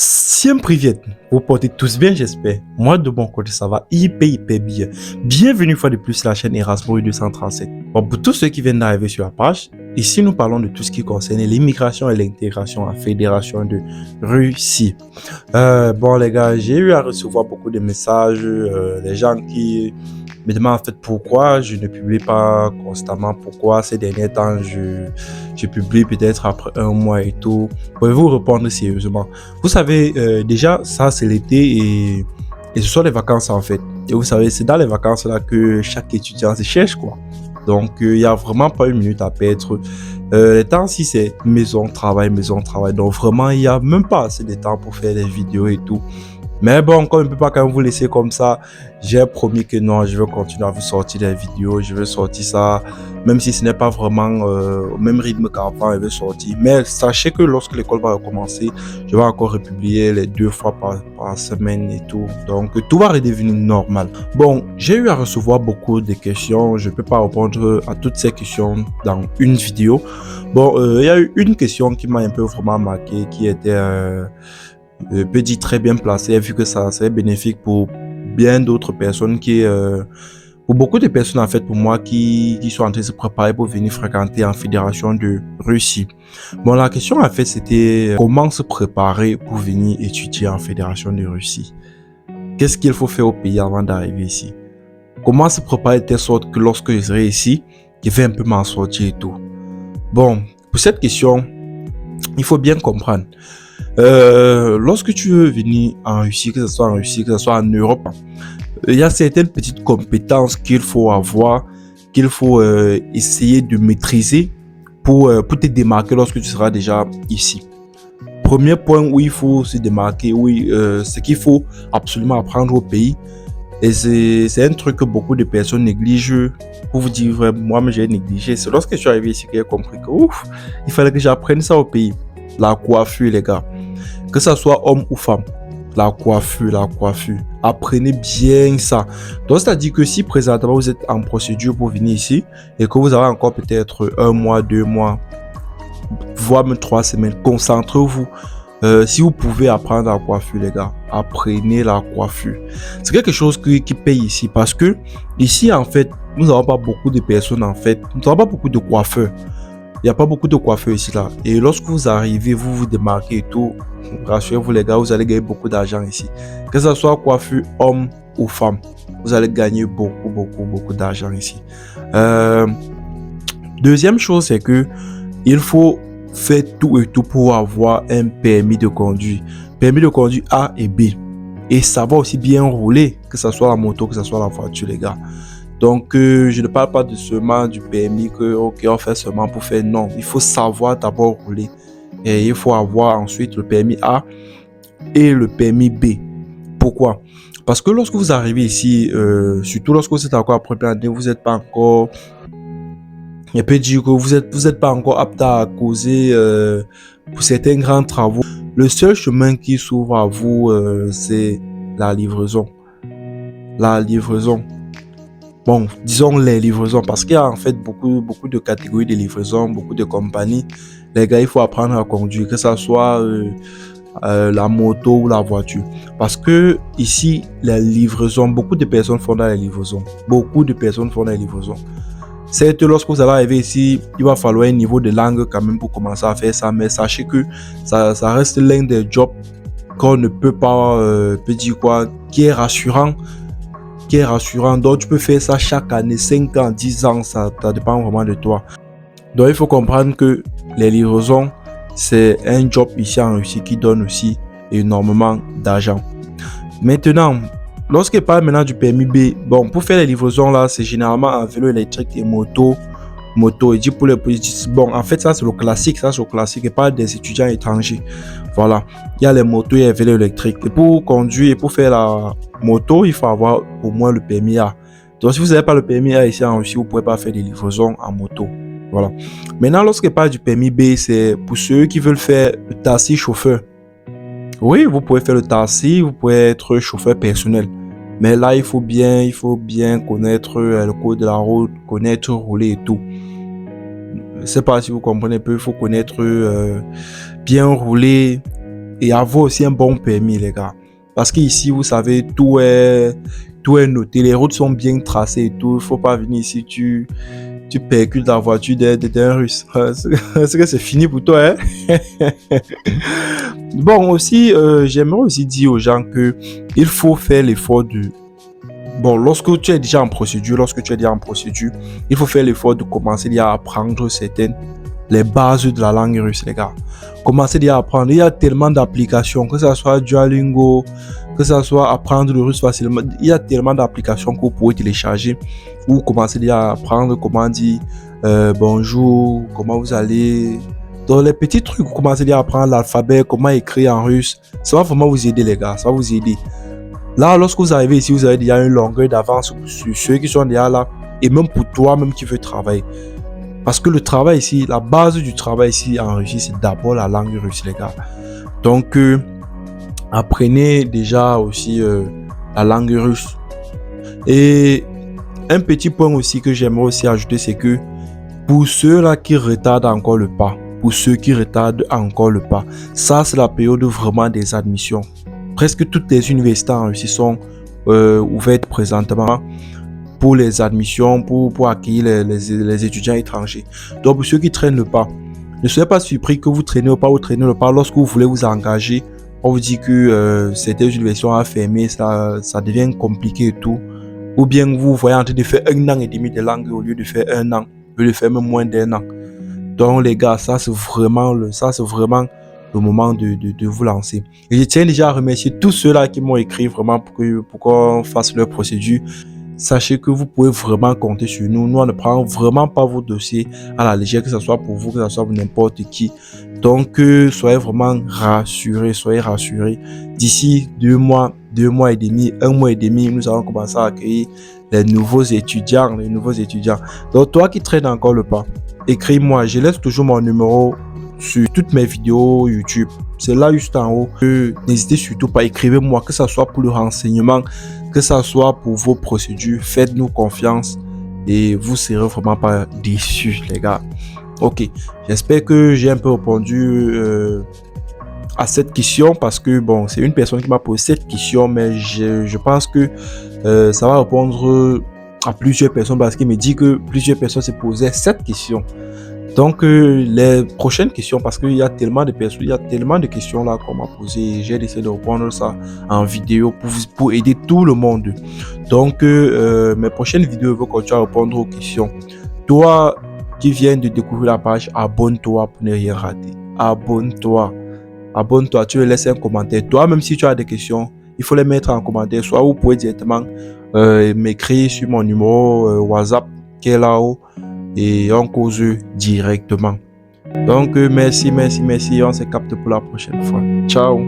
Всем привет! Vous portez tous bien, j'espère. Moi, de mon côté, ça va hyper bien. Bienvenue une fois de plus sur la chaîne Erasmus 237. Bon, pour tous ceux qui viennent d'arriver sur la page, ici nous parlons de tout ce qui concerne l'immigration et l'intégration en Fédération de Russie. Bon les gars, j'ai eu à recevoir beaucoup de messages, les gens qui me demandent en fait pourquoi je ne publie pas constamment, pourquoi ces derniers temps je publie peut-être après un mois et tout. Pouvez-vous répondre sérieusement? Vous savez, déjà, ça c'est l'été et ce sont les vacances en fait. Et vous savez, c'est dans les vacances là que chaque étudiant se cherche quoi. Donc, il n'y a vraiment pas une minute à perdre. Les temps-ci, c'est maison, travail, maison, travail. Donc, vraiment, il n'y a même pas assez de temps pour faire des vidéos et tout. Mais bon, comme je ne peux pas quand même vous laisser comme ça, j'ai promis que non, je vais continuer à vous sortir des vidéos. Je vais sortir ça, même si ce n'est pas vraiment au même rythme qu'avant, je vais sortir. Mais sachez que lorsque l'école va recommencer, je vais encore republier les 2 fois par semaine et tout. Donc, tout va redevenir normal. Bon, j'ai eu à recevoir beaucoup de questions. Je ne peux pas répondre à toutes ces questions dans une vidéo. Bon, il y a eu une question qui m'a un peu vraiment marqué, qui était... peut dire très bien placé, vu que ça serait bénéfique pour bien d'autres personnes pour beaucoup de personnes en fait, pour moi qui sont en train de se préparer pour venir fréquenter en Fédération de Russie. Bon, la question en fait c'était comment se préparer pour venir étudier en Fédération de Russie. Qu'est-ce qu'il faut faire au pays avant d'arriver ici? Comment se préparer de telle sorte que lorsque je serai ici, je vais un peu m'en sortir et tout. Bon, pour cette question, il faut bien comprendre. Lorsque tu veux venir en Russie, que ce soit en Russie, que ce soit en Europe, il y a certaines petites compétences qu'il faut avoir, qu'il faut essayer de maîtriser pour te démarquer lorsque tu seras déjà ici. Premier point où il faut se démarquer, oui, c'est qu'il faut absolument apprendre au pays. Et c'est un truc que beaucoup de personnes négligent. Pour vous dire vrai, moi-même j'ai négligé. C'est lorsque je suis arrivé ici que j'ai compris que ouf, il fallait que j'apprenne ça au pays. La coiffure, les gars. Que ça soit homme ou femme. La coiffure. Apprenez bien ça. Donc, c'est-à-dire que si présentement vous êtes en procédure pour venir ici et que vous avez encore peut-être 1 mois, 2 mois, voire même 3 semaines, concentrez-vous. Si vous pouvez apprendre la coiffure, les gars, apprenez la coiffure. C'est quelque chose qui paye ici parce que ici, en fait, nous n'avons pas beaucoup de personnes, en fait. Nous n'avons pas beaucoup de coiffeurs. Il n'y a pas beaucoup de coiffeurs ici, là. Et lorsque vous arrivez, vous vous démarquez et tout, rassurez-vous, les gars, vous allez gagner beaucoup d'argent ici. Que ce soit coiffure homme ou femme, vous allez gagner beaucoup d'argent ici. Deuxième chose, c'est que il faut faire tout et tout pour avoir un permis de conduire. Permis de conduire A et B. Et savoir aussi bien rouler, que ce soit la moto, que ce soit la voiture, les gars. Donc, je ne parle pas de seulement du permis que, ok, on fait seulement pour faire. Non, il faut savoir d'abord rouler. Et il faut avoir ensuite le permis A et le permis B. Pourquoi? Parce que lorsque vous arrivez ici, surtout lorsque vous êtes encore à première année, vous n'êtes pas encore... Je peux dire que vous êtes pas encore apte à causer pour certains grands travaux. Le seul chemin qui s'ouvre à vous, c'est la livraison. La livraison. Bon, disons les livraisons, parce qu'il y a en fait beaucoup de catégories de livraison, beaucoup de compagnies. Les gars, il faut apprendre à conduire, que ce soit la moto ou la voiture. Parce que ici, la livraison, beaucoup de personnes font dans les livraisons. Certes, lorsque vous allez arriver ici, il va falloir un niveau de langue quand même pour commencer à faire ça. Mais sachez que ça reste l'un des jobs qu'on ne peut pas, peut dire quoi, qui est rassurant. Donc tu peux faire ça chaque année, 5 ans, 10 ans, ça dépend vraiment de toi. Donc il faut comprendre que les livraisons, c'est un job ici en Russie qui donne aussi énormément d'argent. Maintenant, lorsqu'il parle maintenant du permis B, bon, pour faire les livraisons là, c'est généralement un vélo électrique et moto. Et dit pour les politiques, bon, en fait, ça c'est le classique, il parle des étudiants étrangers. Voilà, il y a les motos et les vélos électriques. Et pour conduire et pour faire la moto, il faut avoir au moins le permis A. Donc, si vous n'avez pas le permis A ici en Russie, vous ne pouvez pas faire des livraisons en moto. Voilà. Maintenant, lorsqu'il parle du permis B, c'est pour ceux qui veulent faire le taxi chauffeur. Oui, vous pouvez faire le taxi, vous pouvez être chauffeur personnel. Mais là, il faut bien connaître le code de la route, connaître rouler et tout. Je ne sais pas si vous comprenez un peu, il faut connaître bien rouler, et avoir aussi un bon permis, les gars. Parce qu'ici, vous savez, tout est noté. Les routes sont bien tracées et tout. Il ne faut pas venir ici, tu percutes la voiture d'un Russe. C'est que c'est fini pour toi, hein? Bon, aussi, j'aimerais aussi dire aux gens que il faut faire l'effort de... Bon, lorsque tu es déjà en procédure, il faut faire l'effort de commencer déjà à apprendre les bases de la langue russe, les gars. Commencez déjà à apprendre. Il y a tellement d'applications, que ce soit Duolingo, que ce soit apprendre le russe facilement. Il y a tellement d'applications que vous pouvez télécharger ou commencer déjà à apprendre comment dire bonjour, comment vous allez. Dans les petits trucs, vous commencez déjà à apprendre l'alphabet, comment écrire en russe. Ça va vraiment vous aider, les gars. Ça va vous aider. Là, lorsque vous arrivez ici, vous avez déjà une longueur d'avance sur ceux qui sont déjà là. Et même pour toi-même qui veux travailler. Parce que le travail ici, la base du travail ici en Russie, c'est d'abord la langue russe, les gars. Donc, apprenez déjà aussi la langue russe. Et un petit point aussi que j'aimerais aussi ajouter, c'est que pour ceux-là qui retardent encore le pas, ça c'est la période vraiment des admissions. Presque toutes les universités en Russie sont ouvertes présentement pour les admissions, pour accueillir les étudiants étrangers. Donc, pour ceux qui traînent le pas, ne soyez pas surpris que vous traînez le pas lorsque vous voulez vous engager. On vous dit que certaines universités ont fermé, ça devient compliqué et tout. Ou bien vous voyez en train de faire 1 an et demi de langue au lieu de faire 1 an, au lieu de faire même moins d'1 an. Donc, les gars, ça c'est vraiment le moment de vous lancer. Et je tiens déjà à remercier tous ceux-là qui m'ont écrit vraiment pour qu'on fasse leur procédure. Sachez que vous pouvez vraiment compter sur nous. Nous, on ne prend vraiment pas vos dossiers à la légère, que ce soit pour vous, que ce soit pour n'importe qui. Donc, soyez vraiment rassurés, D'ici 2 mois, 2 mois et demi, 1 mois et demi, nous allons commencer à accueillir les nouveaux étudiants. Donc, toi qui traînes encore le pas, écris-moi. Je laisse toujours mon numéro sur toutes mes vidéos YouTube. C'est là juste en haut. N'hésitez surtout pas, écrivez-moi, que ce soit pour le renseignement, que ce soit pour vos procédures. Faites-nous confiance et vous serez vraiment pas déçus, les gars. Ok, j'espère que j'ai un peu répondu à cette question parce que bon, c'est une personne qui m'a posé cette question, mais je pense que ça va répondre à plusieurs personnes parce qu'il me dit que plusieurs personnes se posaient cette question. Donc, les prochaines questions, parce qu'il y a tellement de personnes, il y a tellement de questions là qu'on m'a posées, j'ai décidé de répondre ça en vidéo pour aider tout le monde. Donc, mes prochaines vidéos vont continuer à répondre aux questions. Toi qui viens de découvrir la page, abonne-toi pour ne rien rater. Abonne-toi, tu me laisses un commentaire. Toi, même si tu as des questions, il faut les mettre en commentaire. Soit vous pouvez directement m'écrire sur mon numéro WhatsApp qui est là-haut. Et on cause directement. Donc, merci. On se capte pour la prochaine fois. Ciao.